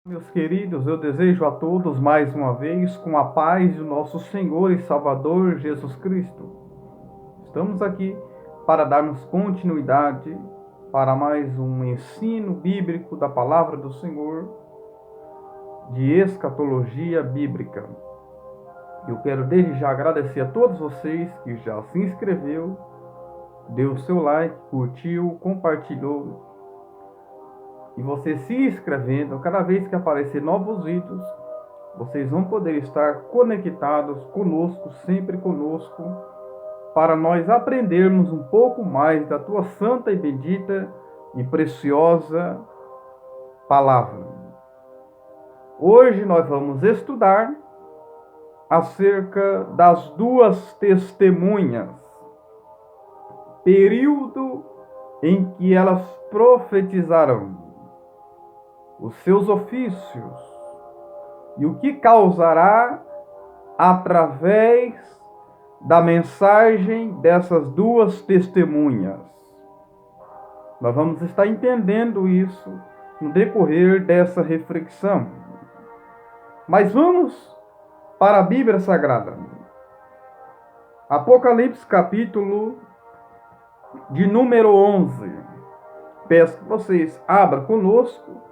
Meus queridos, eu desejo a todos mais uma vez, com a paz do nosso Senhor e Salvador Jesus Cristo. Estamos aqui para darmos continuidade para mais um ensino bíblico da Palavra do Senhor, de escatologia bíblica. Eu quero desde já agradecer a todos vocês que já se inscreveu, deu seu like, curtiu, compartilhou. E você se inscrevendo, cada vez que aparecer novos vídeos, vocês vão poder estar conectados conosco, sempre conosco, para nós aprendermos um pouco mais da tua santa e bendita e preciosa palavra. Hoje nós vamos estudar acerca das duas testemunhas, período em que elas profetizarão, os seus ofícios e o que causará através da mensagem dessas duas testemunhas. Nós vamos estar entendendo isso no decorrer dessa reflexão. Mas vamos para a Bíblia Sagrada. Apocalipse capítulo de número 11. Peço que vocês abram conosco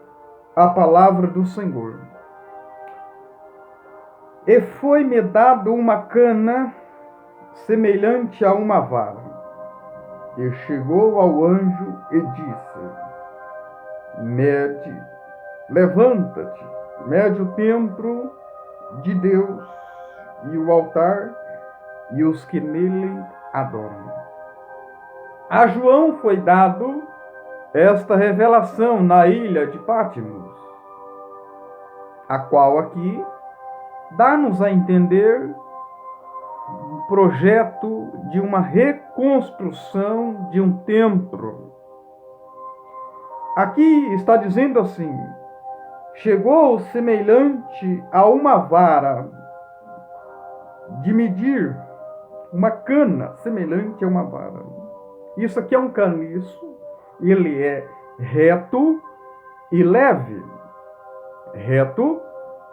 a palavra do Senhor. E foi-me dado uma cana semelhante a uma vara, e chegou ao anjo e disse: Mede, levanta-te, mede o templo de Deus e o altar e os que nele adoram. A João foi dado esta revelação na ilha de Patmos, a qual aqui dá-nos a entender um projeto de uma reconstrução de um templo. Aqui está dizendo assim: chegou semelhante a uma vara de medir, uma cana semelhante a uma vara. Isso aqui é um caniço. Ele é reto e leve. Reto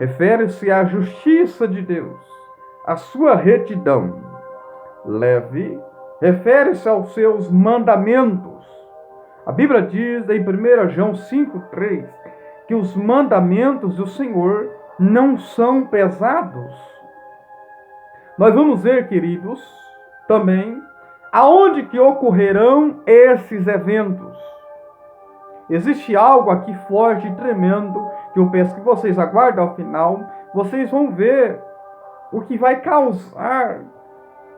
refere-se à justiça de Deus, à sua retidão. Leve refere-se aos seus mandamentos. A Bíblia diz em 1 João 5,3 que os mandamentos do Senhor não são pesados. Nós vamos ver, queridos, também aonde que ocorrerão esses eventos. Existe algo aqui forte e tremendo que eu peço que vocês aguardem ao final. Vocês vão ver o que vai causar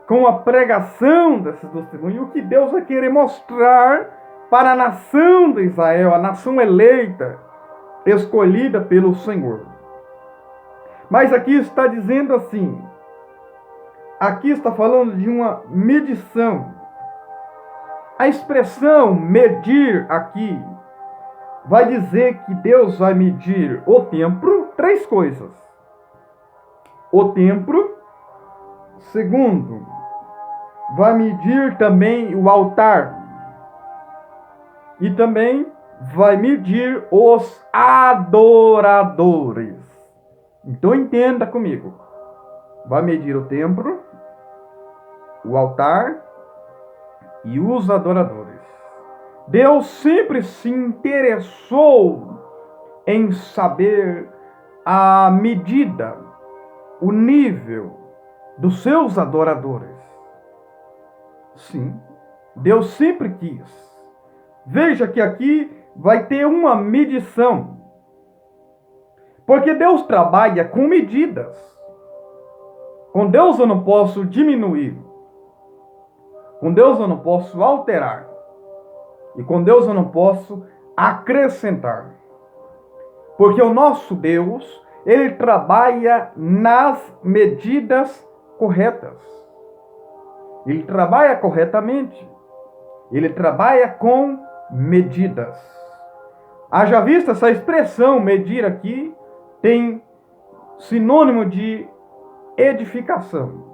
com a pregação desses testemunhos, o que Deus vai querer mostrar para a nação de Israel, a nação eleita, escolhida pelo Senhor. Mas aqui está dizendo assim, aqui está falando de uma medição. A expressão medir aqui vai dizer que Deus vai medir o templo, três coisas. O templo, segundo, vai medir também o altar. E também vai medir os adoradores. Então entenda comigo. Vai medir o templo, o altar e os adoradores. Deus sempre se interessou em saber a medida, o nível dos seus adoradores. Sim, Deus sempre quis. Veja que aqui vai ter uma medição. Porque Deus trabalha com medidas. Com Deus eu não posso diminuir. Com Deus eu não posso alterar. E com Deus eu não posso acrescentar. Porque o nosso Deus, ele trabalha nas medidas corretas. Ele trabalha corretamente. Ele trabalha com medidas. Haja vista essa expressão medir aqui tem sinônimo de edificação,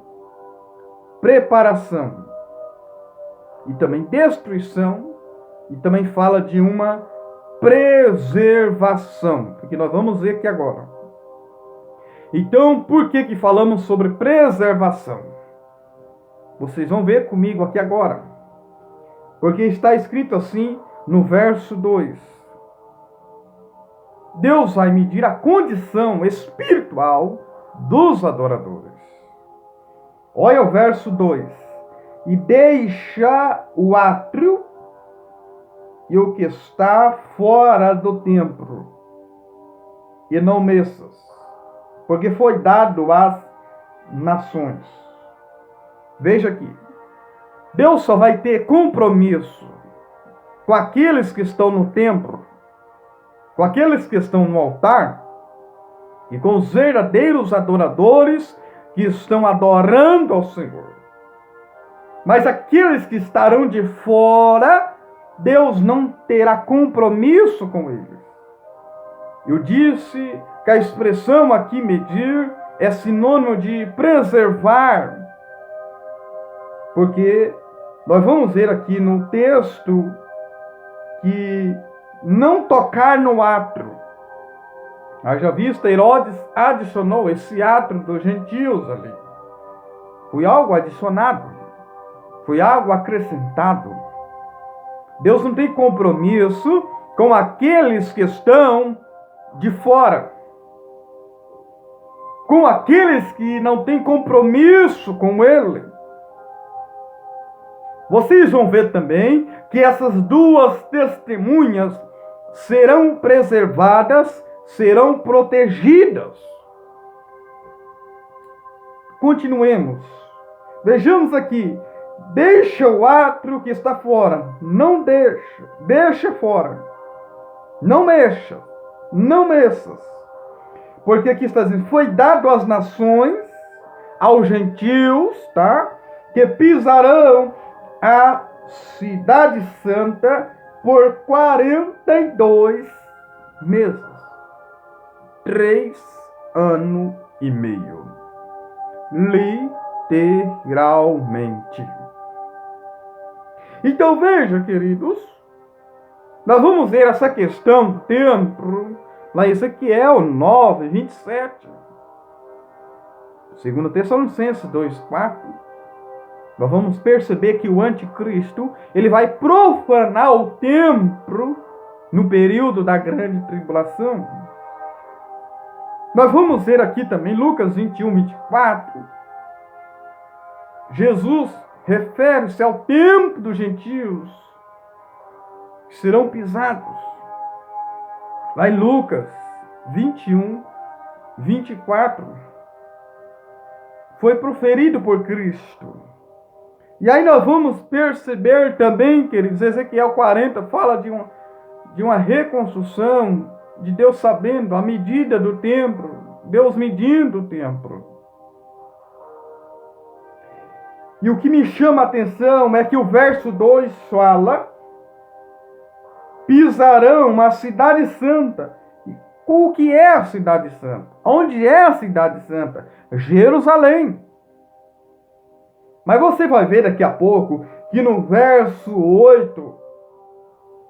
preparação e também destruição, e também fala de uma preservação, porque nós vamos ver aqui agora. Então, por que falamos sobre preservação? Vocês vão ver comigo aqui agora. Porque está escrito assim no verso 2. Deus vai medir a condição espiritual dos adoradores. Olha o verso 2. E deixa o átrio e o que está fora do templo, e não mexas, porque foi dado às nações. Veja aqui. Deus só vai ter compromisso com aqueles que estão no templo, com aqueles que estão no altar, e com os verdadeiros adoradores que estão adorando ao Senhor. Mas aqueles que estarão de fora, Deus não terá compromisso com eles. Eu disse que a expressão aqui, medir, é sinônimo de preservar, porque nós vamos ver aqui no texto que não tocar no átrio. Haja vista, Herodes adicionou esse átrio dos gentios ali. Foi algo adicionado, foi algo acrescentado. Deus não tem compromisso com aqueles que estão de fora, com aqueles que não têm compromisso com Ele. Vocês vão ver também que essas duas testemunhas serão preservadas, serão protegidas. Continuemos. Vejamos aqui. Deixa o átrio que está fora. Não deixa. Deixa fora. Não mexa. Não mexas. Porque aqui está dizendo, foi dado às nações, aos gentios, tá? Que pisarão a cidade santa por 42 meses. 3 anos e meio. Literalmente. Então veja, queridos, nós vamos ver essa questão do templo lá em Ezequiel 9, 27. 2 Tessalonicenses 2, 4. Nós vamos perceber que o anticristo, ele vai profanar o templo no período da grande tribulação. Nós vamos ver aqui também Lucas 21, 24. Jesus refere-se ao templo dos gentios que serão pisados. Lá em Lucas 21, 24. Foi proferido por Cristo. E aí nós vamos perceber também, queridos, Ezequiel 40 fala de uma reconstrução, de Deus sabendo a medida do templo, Deus medindo o templo. E o que me chama a atenção é que o verso 2 fala, pisarão a cidade santa. O que é a cidade santa? Onde é a cidade santa? Jerusalém. Mas você vai ver daqui a pouco que no verso 8,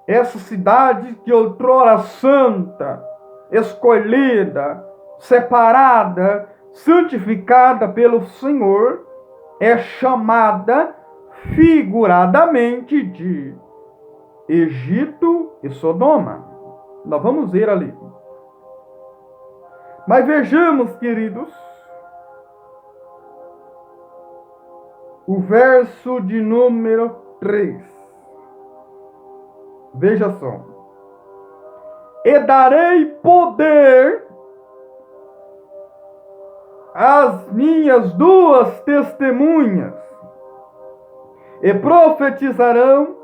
essa cidade que outrora santa, escolhida, separada, santificada pelo Senhor, é chamada figuradamente de Egito e Sodoma. Nós vamos ver ali. Mas vejamos, queridos, o verso de número 3. Veja só. E darei poder às minhas duas testemunhas, e profetizarão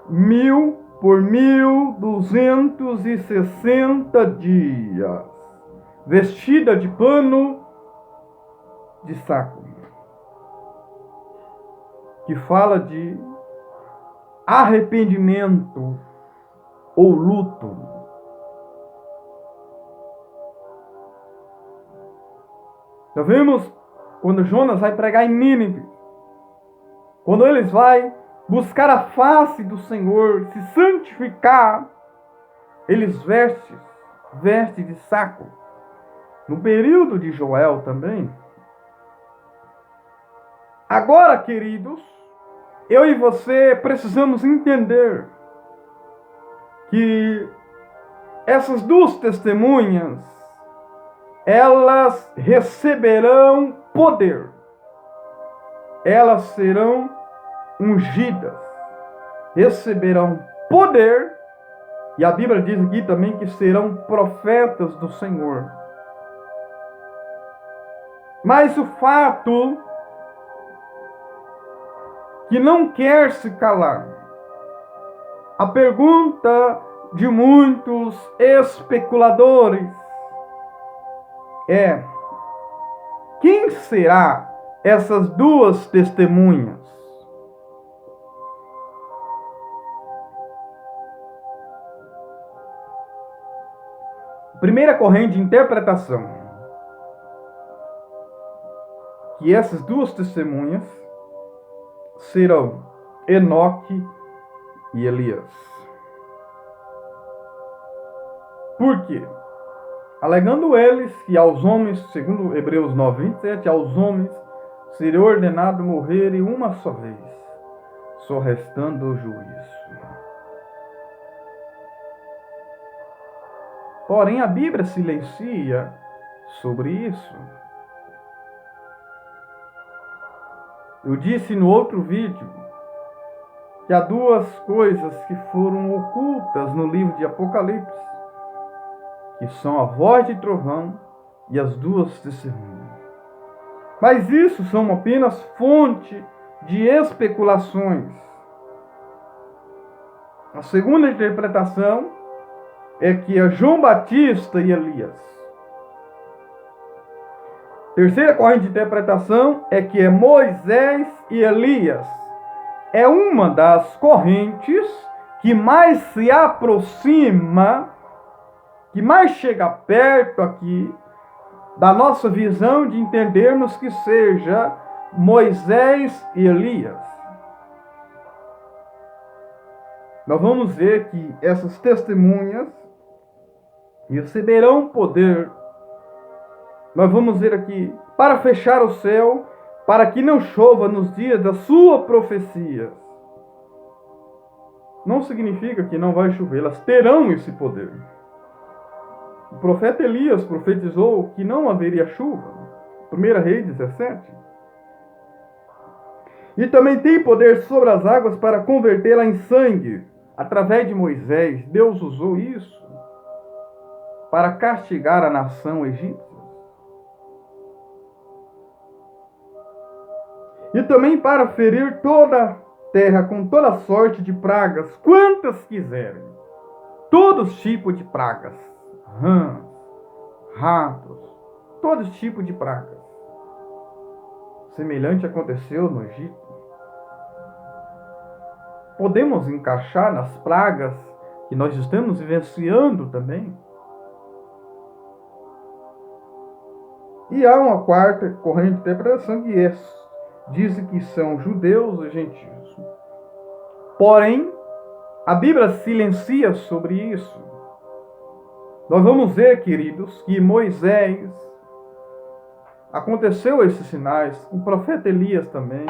1000 por 1260 dias, vestida de pano de saco. Que fala de arrependimento ou luto. Nós vemos quando Jonas vai pregar em Nínive, quando eles vão buscar a face do Senhor, se santificar, eles vestem de saco. No período de Joel também. Agora, queridos, eu e você precisamos entender que essas duas testemunhas, elas receberão poder. Elas serão ungidas, receberão poder, e a Bíblia diz aqui também que serão profetas do Senhor. Mas o fato que não quer se calar, a pergunta de muitos especuladores é: quem será essas duas testemunhas? Primeira corrente de interpretação, que essas duas testemunhas serão Enoque e Elias. Por quê? Alegando eles que aos homens, segundo Hebreus 9:27, aos homens seria ordenado morrerem uma só vez, só restando o juízo. Porém, a Bíblia silencia sobre isso. Eu disse no outro vídeo que há duas coisas que foram ocultas no livro de Apocalipse, que são a voz de trovão e as duas testemunhas. Mas isso são apenas fonte de especulações. A segunda interpretação é que é João Batista e Elias. Terceira corrente de interpretação é que é Moisés e Elias. É uma das correntes que mais se aproxima, que mais chega perto aqui da nossa visão de entendermos que seja Moisés e Elias. Nós vamos ver que essas testemunhas receberão poder. Nós vamos ver aqui, para fechar o céu, para que não chova nos dias da sua profecia. Não significa que não vai chover, elas terão esse poder. O profeta Elias profetizou que não haveria chuva. 1 Reis 17. E também tem poder sobre as águas para convertê-la em sangue. Através de Moisés, Deus usou isso para castigar a nação egípcia. E também para ferir toda a terra com toda sorte de pragas, quantas quiserem. Todos os tipos de pragas. Rãs, ratos, todos os tipos de pragas. Semelhante aconteceu no Egito. Podemos encaixar nas pragas que nós estamos vivenciando também. E há uma quarta corrente de interpretação que dizem que são judeus e gentios. Porém, a Bíblia silencia sobre isso. Nós vamos ver, queridos, que Moisés aconteceu esses sinais, o profeta Elias também.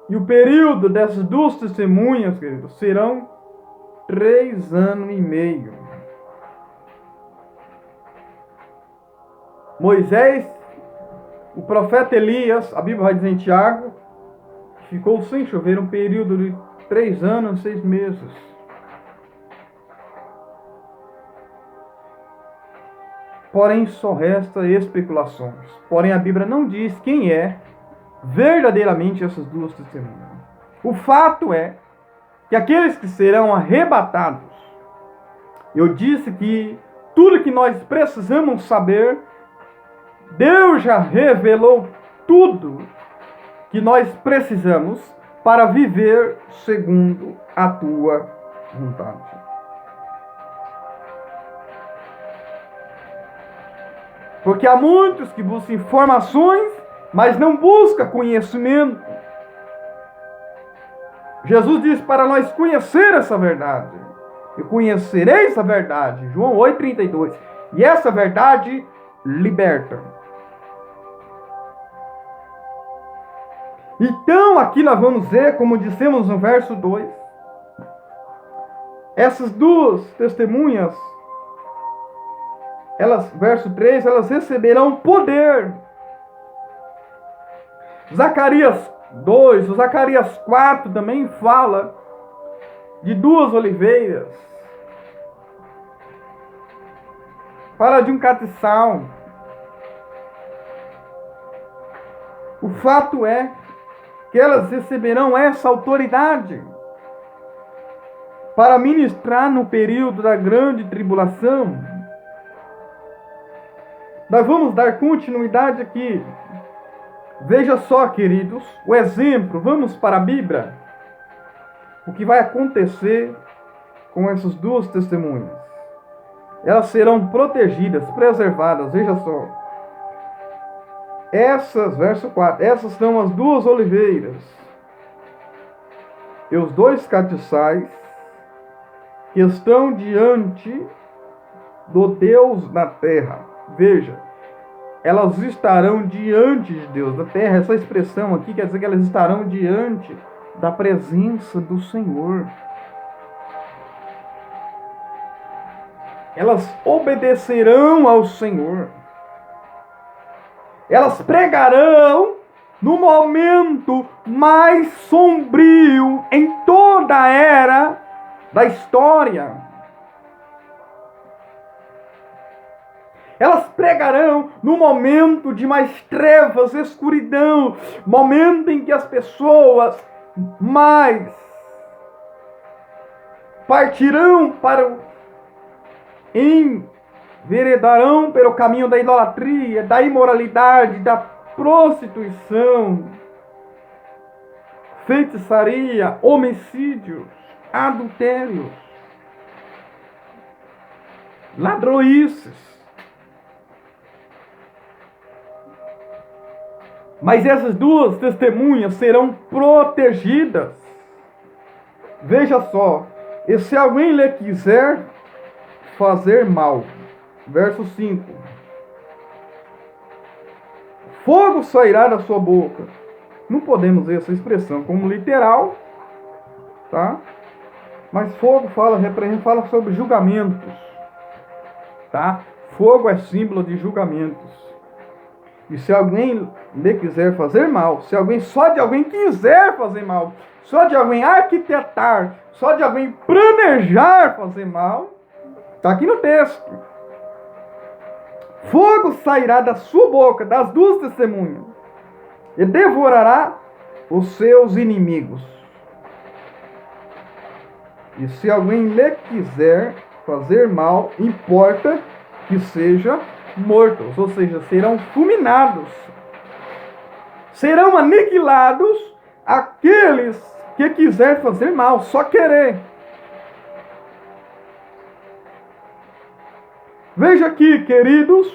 E o período dessas duas testemunhas, queridos, serão 3 anos e meio. Moisés, o profeta Elias, a Bíblia vai dizer em Tiago, ficou sem chover um período de 3 anos e 6 meses. Porém, só resta especulações. Porém, a Bíblia não diz quem é verdadeiramente essas duas testemunhas. O fato é que aqueles que serão arrebatados, eu disse que tudo que nós precisamos saber, Deus já revelou tudo que nós precisamos para viver segundo a tua vontade. Porque há muitos que buscam informações, mas não buscam conhecimento. Jesus disse para nós conhecer essa verdade. E conhecereis a verdade. João 8,32. E essa verdade liberta. Então, aqui nós vamos ver, como dissemos no verso 2, essas duas testemunhas, verso 3, elas receberão poder. Zacarias 2, o Zacarias 4 também fala de duas oliveiras. Fala de um catiçal. O fato é que elas receberão essa autoridade para ministrar no período da grande tribulação. Nós vamos dar continuidade aqui. Veja só, queridos, o exemplo. Vamos para a Bíblia. O que vai acontecer com essas duas testemunhas? Elas serão protegidas, preservadas. Veja só. Verso 4. Essas são as duas oliveiras e os dois catiçais que estão diante do Deus na terra. Veja, elas estarão diante de Deus na terra. Essa expressão aqui quer dizer que elas estarão diante da presença do Senhor. Elas obedecerão ao Senhor. Elas pregarão no momento mais sombrio em toda a era da história. Elas pregarão no momento de mais trevas, escuridão, momento em que as pessoas mais partirão enveredarão pelo caminho da idolatria, da imoralidade, da prostituição, feitiçaria, homicídios, adultérios, ladroices. Mas essas duas testemunhas serão protegidas. Veja só, e se alguém lhe quiser fazer mal, verso 5, fogo sairá da sua boca. Não podemos ver essa expressão como literal, tá? Mas fogo fala sobre julgamentos, tá? Fogo é símbolo de julgamentos. E se alguém lhe quiser fazer mal, só de alguém quiser fazer mal, só de alguém arquitetar, só de alguém planejar fazer mal, está aqui no texto. Fogo sairá da sua boca, das duas testemunhas, e devorará os seus inimigos. E se alguém lhe quiser fazer mal, importa que seja mortos, ou seja, serão fulminados, serão aniquilados aqueles que quiser fazer mal, só querer. Veja aqui, queridos,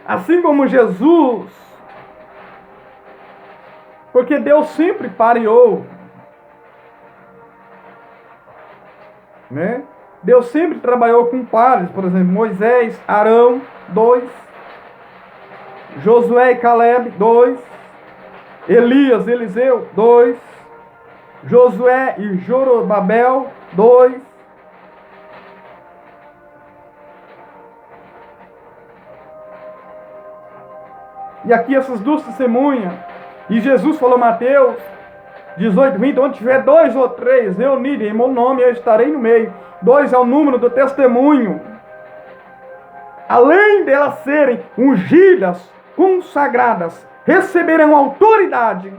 assim como Jesus, porque Deus sempre pareou, né? Deus sempre trabalhou com pares, por exemplo, Moisés, Arão, 2, Josué e Caleb, 2, Elias, Eliseu, 2, Josué e Zorobabel, 2, e aqui essas duas testemunhas, e Jesus falou, Mateus 18, 20, onde tiver 2 ou 3 reunidos em meu nome, eu estarei no meio. 2 é o número do testemunho. Além delas serem ungidas, consagradas, receberão autoridade.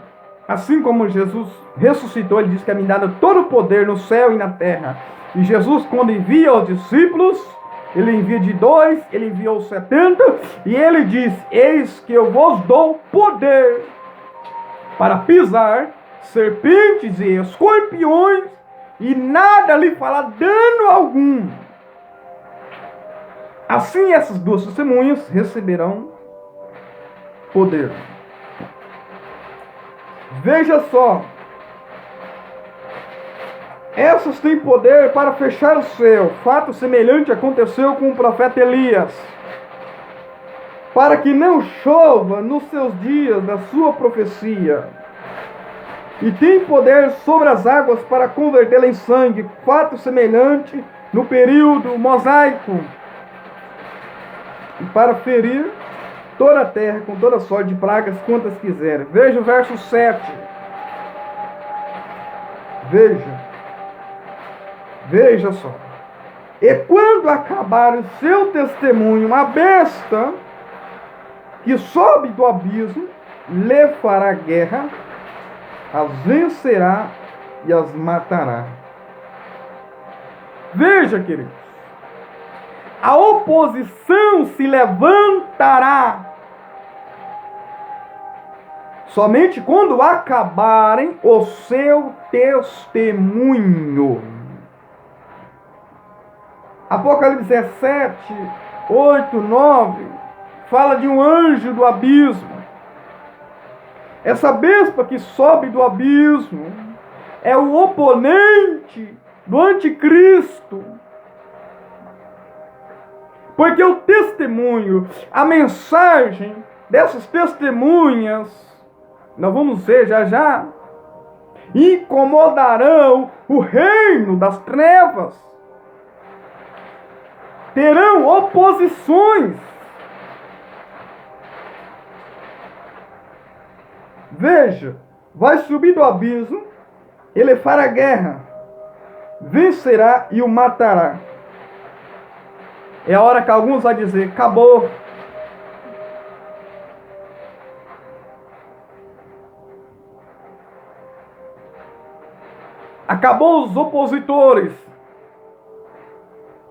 Assim como Jesus ressuscitou, ele disse que é me dado todo o poder no céu e na terra. E Jesus, quando envia os discípulos, ele envia de 2, ele enviou 70, e ele diz, eis que eu vos dou poder para pisar serpentes e escorpiões, e nada lhe fará dano algum. Assim essas duas testemunhas receberão poder. Veja só, Essas têm poder para fechar o céu. Fato semelhante aconteceu com o profeta Elias, para que não chova nos seus dias da sua profecia. E tem poder sobre as águas para convertê-la em sangue. Fato semelhante no período mosaico, e para ferir toda a terra com toda sorte de pragas quantas quiser. Veja o verso 7. Veja só. E quando acabar o seu testemunho, a besta que sobe do abismo lhe fará guerra, as vencerá e as matará. Veja, queridos, a oposição se levantará somente quando acabarem o seu testemunho. Apocalipse 17, 8, 9, fala de um anjo do abismo. Essa besta que sobe do abismo é o oponente do anticristo. Porque o testemunho, a mensagem dessas testemunhas, nós vamos ver já, incomodarão o reino das trevas. Terão oposições. Veja, vai subir do abismo, ele fará guerra, vencerá e o matará. É a hora que alguns vão dizer, acabou. Acabou os opositores.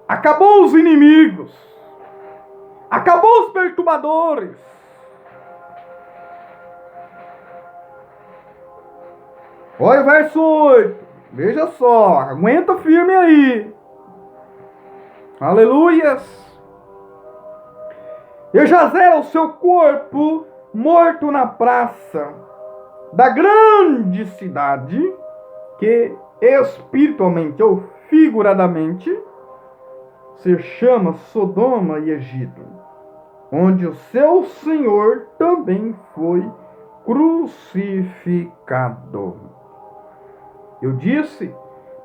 Acabou os inimigos. Acabou os perturbadores. Olha o verso 8. Veja só. Aguenta firme aí. Aleluias. E jazera o seu corpo morto na praça da grande cidade, que espiritualmente ou figuradamente se chama Sodoma e Egito, onde o seu Senhor também foi crucificado. Eu disse,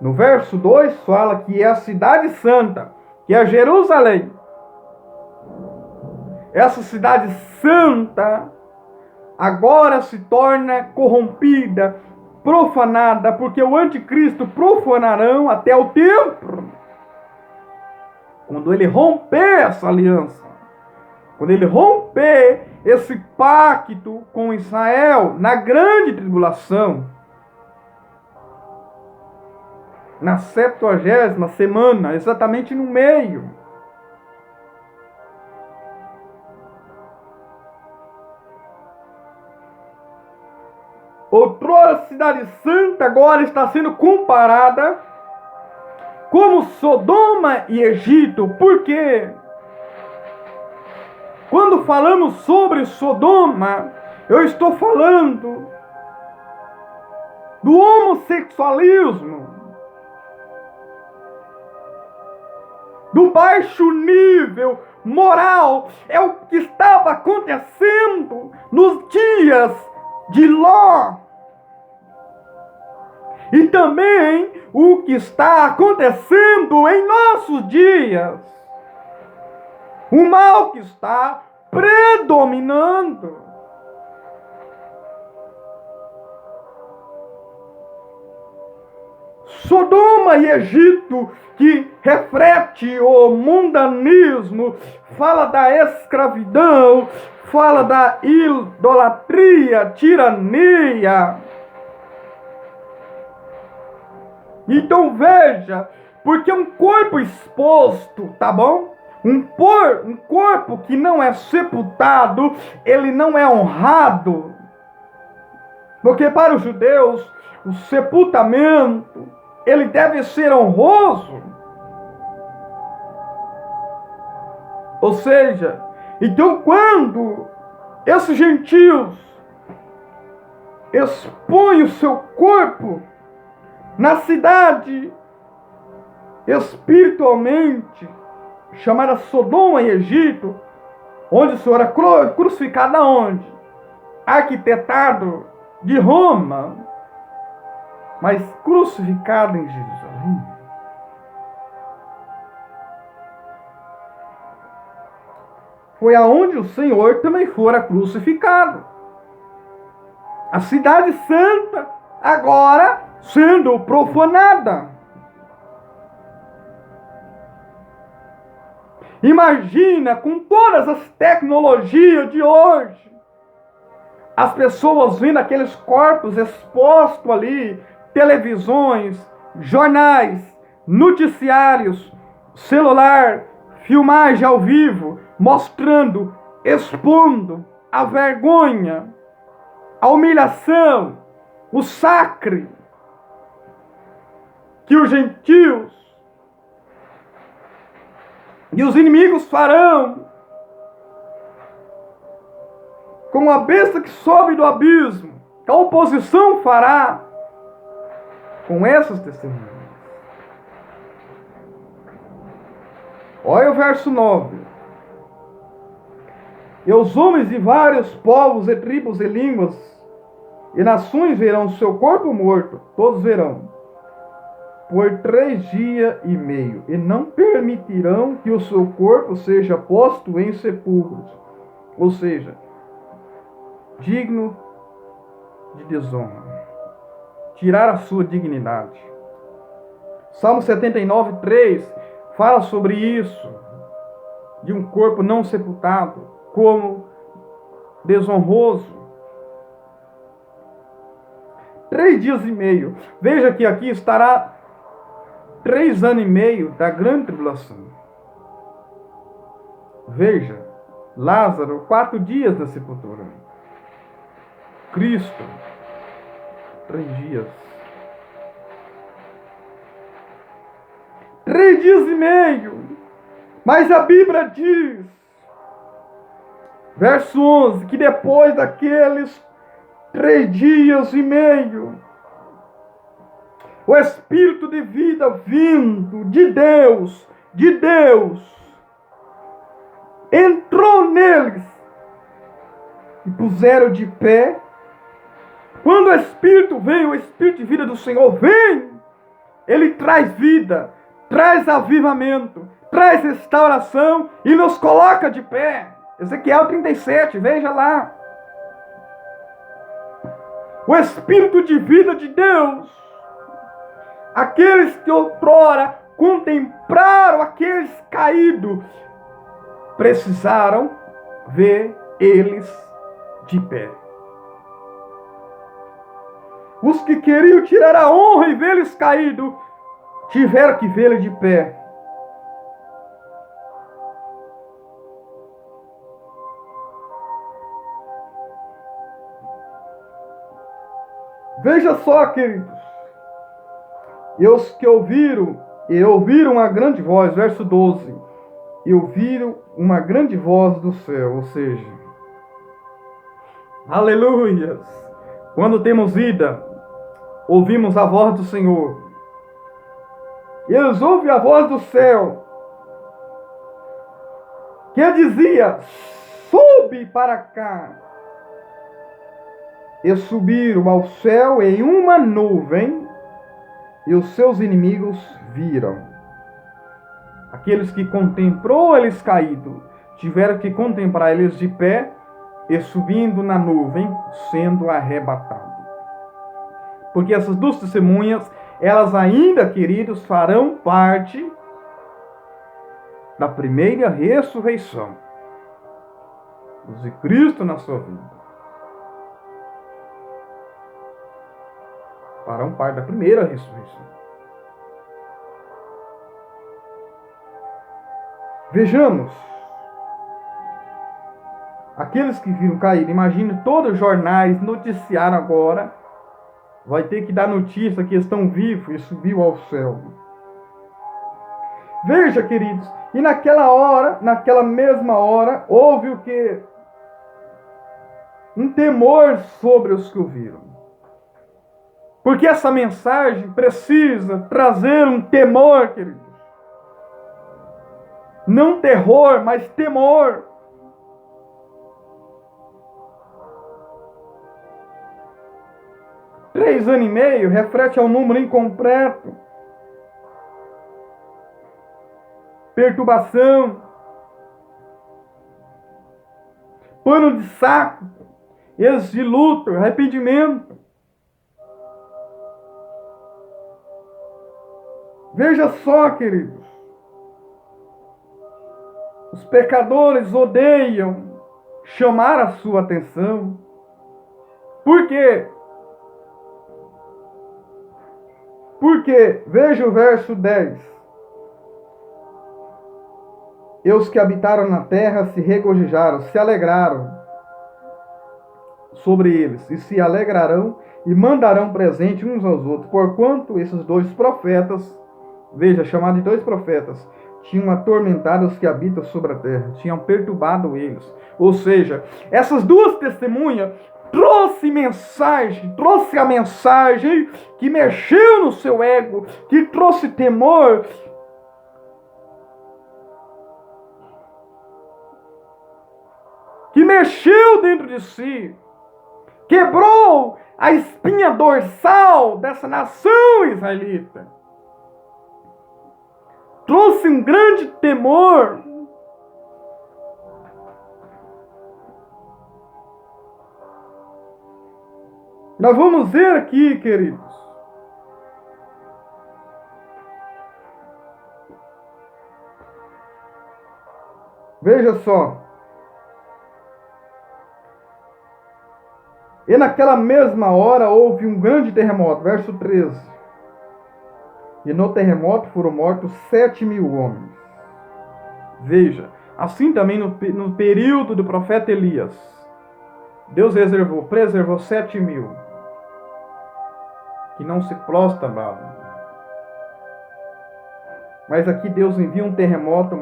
no verso 2 fala que é a cidade santa, que é Jerusalém. Essa cidade santa agora se torna corrompida, profanada, porque o anticristo profanarão até o templo. Quando ele romper essa aliança, quando ele romper esse pacto com Israel na grande tribulação, na 70ª semana, exatamente no meio. Outrora cidade santa agora está sendo comparada como Sodoma e Egito. Por quê? Quando falamos sobre Sodoma, eu estou falando do homossexualismo, do baixo nível moral. É o que estava acontecendo nos dias de Ló. E também o que está acontecendo em nossos dias. O mal que está predominando. Sodoma e Egito, que reflete o mundanismo, fala da escravidão, fala da idolatria, tirania. Então veja, porque um corpo exposto, tá bom? Um corpo que não é sepultado, ele não é honrado. Porque para os judeus, o sepultamento, ele deve ser honroso. Ou seja, então quando esses gentios expõem o seu corpo na cidade espiritualmente chamada Sodoma e Egito, onde o Senhor era crucificado aonde? Arquitetado de Roma, mas crucificado em Jerusalém. Foi aonde o Senhor também fora crucificado. A cidade santa agora sendo profanada. Imagina, com todas as tecnologias de hoje, as pessoas vendo aqueles corpos expostos ali, televisões, jornais, noticiários, celular, filmagem ao vivo, mostrando, expondo a vergonha, a humilhação, o sacre que os gentios e os inimigos farão como a besta que sobe do abismo, que a oposição fará com essas testemunhas. Olha o verso 9. E os homens de vários povos e tribos e línguas e nações verão seu corpo morto, todos verão, por 3 dias e meio, e não permitirão que o seu corpo seja posto em sepulcros, ou seja, digno de desonra, tirar a sua dignidade. Salmo 79, 3 fala sobre isso, de um corpo não sepultado como desonroso. 3 dias e meio. Veja que aqui estará 3 anos e meio da grande tribulação. Veja, Lázaro, 4 dias na sepultura. Cristo, 3 dias. 3 dias e meio. Mas a Bíblia diz, verso 11, que depois daqueles 3 dias e meio, o Espírito de vida vindo de Deus, entrou neles e puseram de pé. Quando o Espírito vem, o Espírito de vida do Senhor vem, ele traz vida, traz avivamento, traz restauração e nos coloca de pé. Ezequiel 37, veja lá. O Espírito de vida de Deus, aqueles que outrora contemplaram aqueles caídos, precisaram ver eles de pé. Os que queriam tirar a honra e vê-los caídos, tiveram que vê-los de pé. Veja só, queridos. E os que ouviram uma grande voz, verso 12. E ouviram uma grande voz do céu, ou seja, aleluias. Quando temos vida, ouvimos a voz do Senhor. E eles ouvem a voz do céu, que dizia: sobe para cá. E subiram ao céu em uma nuvem, e os seus inimigos viram. Aqueles que contemplou eles caídos, tiveram que contemplar eles de pé, e subindo na nuvem, sendo arrebatados. Porque essas 2 testemunhas, elas ainda, queridos, farão parte da primeira ressurreição. Os de Cristo na sua vida. Farão parte da primeira ressurreição. Vejamos. Aqueles que viram cair, imagine todos os jornais noticiaram agora, vai ter que dar notícia que estão vivos e subiu ao céu. Veja, queridos, e naquela mesma hora, houve o que? Um temor sobre os que o viram. Porque essa mensagem precisa trazer um temor, queridos. Não terror, mas temor. Três anos e meio refere ao número incompleto. Perturbação. Pano de saco. Êxito de luto, arrependimento. Veja só, queridos. Os pecadores odeiam chamar a sua atenção. Por quê? Porque, veja o verso 10. E os que habitaram na terra se regozijaram, se alegraram sobre eles, e se alegrarão e mandarão presente uns aos outros, porquanto esses dois profetas, veja, chamado de dois profetas, tinham atormentado os que habitam sobre a terra, tinham perturbado eles. Ou seja, essas duas testemunhas trouxe a mensagem que mexeu no seu ego, que trouxe temor, que mexeu dentro de si, quebrou a espinha dorsal dessa nação israelita. Trouxe um grande temor. Nós vamos ver aqui, queridos. Veja só. E naquela mesma hora houve um grande terremoto, verso 13. E no terremoto foram mortos 7.000 homens. Veja, assim também no período do profeta Elias, Deus preservou 7.000, que não se prostravam. Mas aqui Deus envia um terremoto,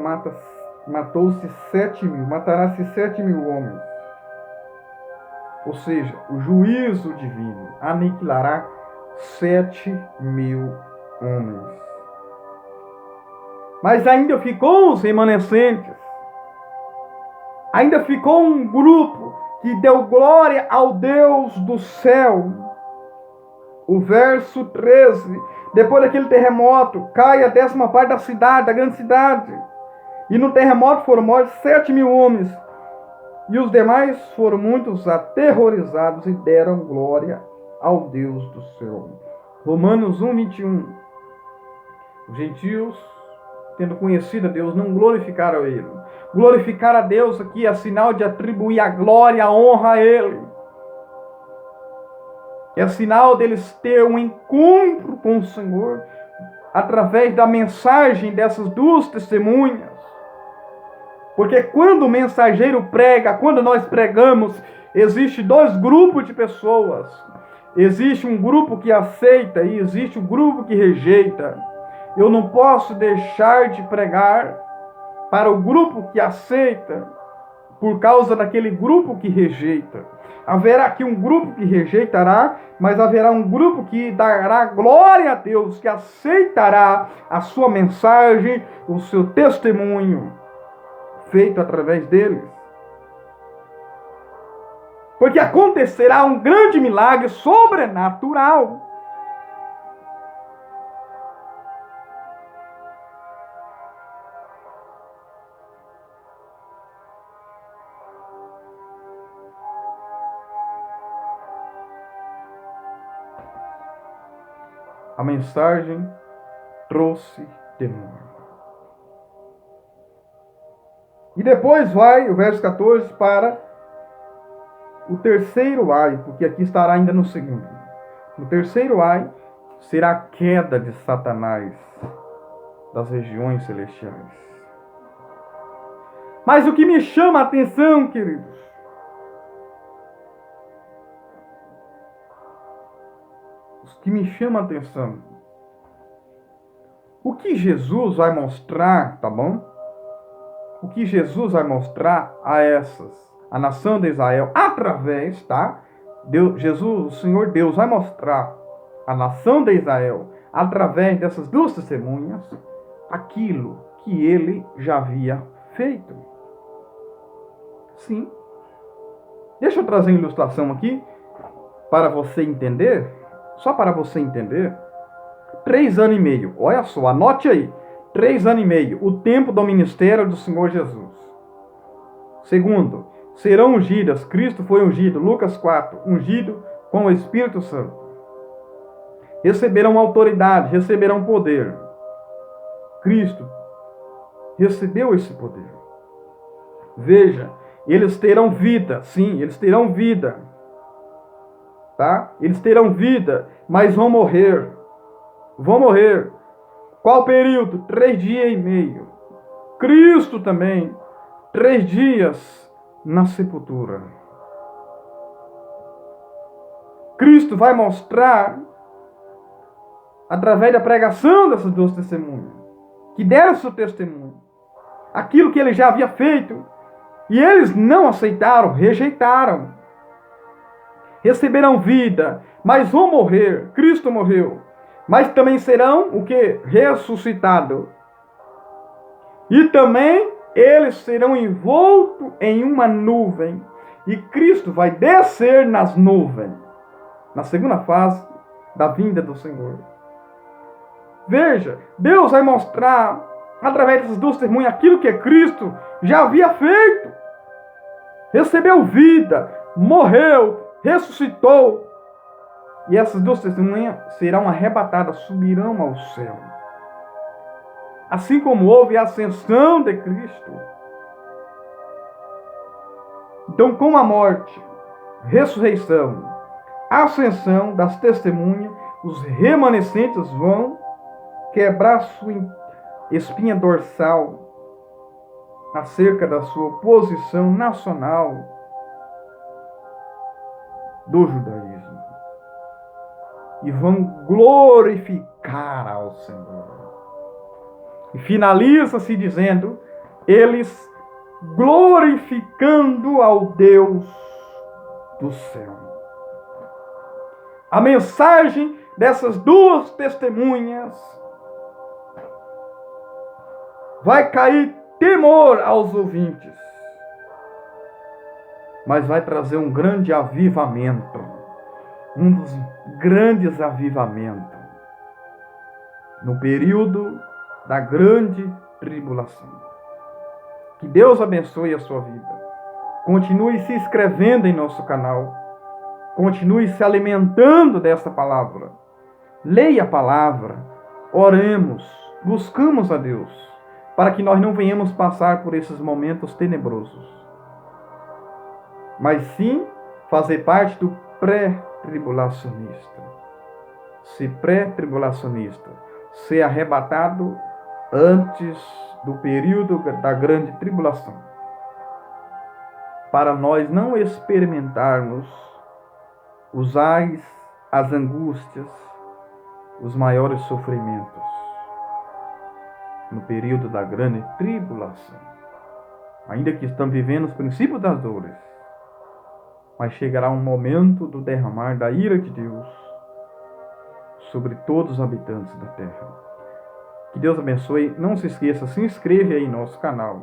matou-se 7.000, matará-se 7.000 homens. Ou seja, o juízo divino aniquilará 7.000 homens. Mas ainda ficou os remanescentes. Ainda ficou um grupo que deu glória ao Deus do céu. O verso 13. Depois daquele terremoto, cai a 10ª parte da cidade, da grande cidade. E no terremoto foram mortos 7.000 homens. E os demais foram muitos aterrorizados e deram glória ao Deus do céu. Romanos 1:21. Os gentios, tendo conhecido a Deus, não glorificaram a Ele. Glorificar a Deus aqui é sinal de atribuir a glória, a honra a Ele. É sinal deles ter um encontro com o Senhor através da mensagem dessas duas testemunhas. Porque quando o mensageiro prega, quando nós pregamos, existe dois grupos de pessoas. Existe um grupo que aceita e existe um grupo que rejeita. Eu não posso deixar de pregar para o grupo que aceita por causa daquele grupo que rejeita. Haverá aqui um grupo que rejeitará, mas haverá um grupo que dará glória a Deus, que aceitará a sua mensagem, o seu testemunho feito através deles. Porque acontecerá um grande milagre sobrenatural. A mensagem trouxe temor. E depois vai o verso 14 para o terceiro ai, porque aqui estará ainda no segundo. No terceiro ai será a queda de Satanás das regiões celestiais. Mas o que me chama a atenção, queridos, o que Jesus vai mostrar, tá bom? O que Jesus vai mostrar a nação de Israel, através, tá? Jesus, o Senhor Deus vai mostrar a nação de Israel, através dessas duas testemunhas, aquilo que ele já havia feito. Sim. Deixa eu trazer uma ilustração aqui para você entender, só para você entender. 3 anos e meio, olha só, anote aí, 3 anos e meio, o tempo do ministério do Senhor Jesus. Segundo, serão ungidas, Cristo foi ungido, Lucas 4, ungido com o Espírito Santo. Receberão autoridade, receberão poder. Cristo recebeu esse poder. Veja, eles terão vida, sim, eles terão vida. Tá? Eles terão vida, mas vão morrer. Vão morrer. Qual período? 3 dias e meio. Cristo também, 3 dias na sepultura. Cristo vai mostrar, através da pregação dessas duas testemunhas, que deram seu testemunho, aquilo que ele já havia feito, e eles não aceitaram, rejeitaram. Receberão vida, mas vão morrer. Cristo morreu, mas também serão o que? Ressuscitados. E também eles serão envoltos em uma nuvem, e Cristo vai descer nas nuvens, na segunda fase da vinda do Senhor. Veja, Deus vai mostrar, através dessas duas testemunhas, aquilo que Cristo já havia feito. Recebeu vida, morreu, ressuscitou. E essas duas testemunhas serão arrebatadas, subirão ao céu. Assim como houve a ascensão de Cristo. Então, com a morte, ressurreição, ascensão das testemunhas, os remanescentes vão quebrar sua espinha dorsal acerca da sua posição nacional do judaísmo e vão glorificar ao Senhor. E finaliza-se dizendo, eles glorificando ao Deus do céu. A mensagem dessas duas testemunhas vai cair temor aos ouvintes, mas vai trazer um grande avivamento, um dos grandes avivamentos no período da grande tribulação. Que Deus abençoe a sua vida. Continue se inscrevendo em nosso canal. Continue se alimentando dessa palavra. Leia a palavra. Oremos. Buscamos a Deus. Para que nós não venhamos passar por esses momentos tenebrosos. Mas sim fazer parte do pré-tribulacionista. Ser pré-tribulacionista. Ser arrebatado antes do período da grande tribulação, para nós não experimentarmos os ais, as angústias, os maiores sofrimentos no período da grande tribulação. Ainda que estamos vivendo os princípios das dores, mas chegará um momento do derramar da ira de Deus sobre todos os habitantes da terra. Que Deus abençoe. Não se esqueça, se inscreve aí em nosso canal.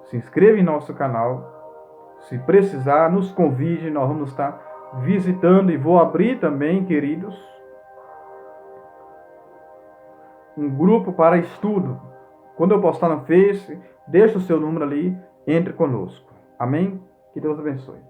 Se inscreva em nosso canal. Se precisar, nos convide. Nós vamos estar visitando e vou abrir também, queridos, um grupo para estudo. Quando eu postar no Face, deixa o seu número ali, entre conosco. Amém? Que Deus abençoe.